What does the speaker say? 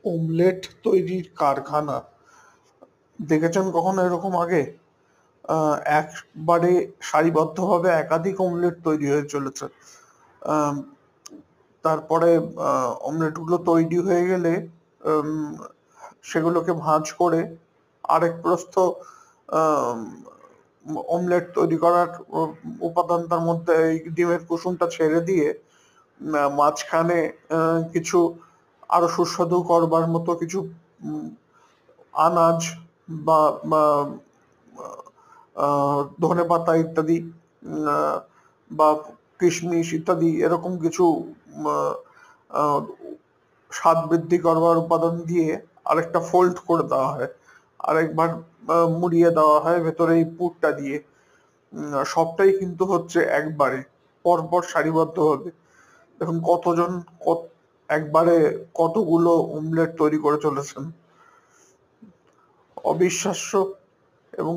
Omelette তৈরির কারখানা দেখেছেন কখনো এরকম আগে? একবারে সারিবদ্ধভাবে একাধিক ওমলেট তৈরি হয়ে চলেছে। আম, তারপরে অমলেট গুলো তৈরি হয়ে গেলে উম, সেগুলোকে ভাঁজ করে আরেক প্রস্থ আম, অমলেট তৈরি করার উপাদান, তার মধ্যে এই ডিমের কুসুমটা ছেড়ে দিয়ে মাঝখানে কিছু আরো সুস্বাদু করবার মতো কিছু উম, আনাজ বা বা ধনেপাতা ইত্যাদি, আহ, বা কিশমিশ ইত্যাদি এরকম কিছু আহ, আহ, স্বাদ বৃদ্ধি করবার উপাদান দিয়ে আরেকটা ফোল্ড করে দেওয়া হয়, আরেকবার মুড়িয়ে দেওয়া হয় ভেতরে এই পুরটা দিয়ে। সবটাই কিন্তু হচ্ছে একবারে পরপর সারিবদ্ধ হবে। দেখুন কতজন কত একবারে কতগুলো ওমলেট তৈরি করে চলেছেন, অবিশ্বাস্য। এবং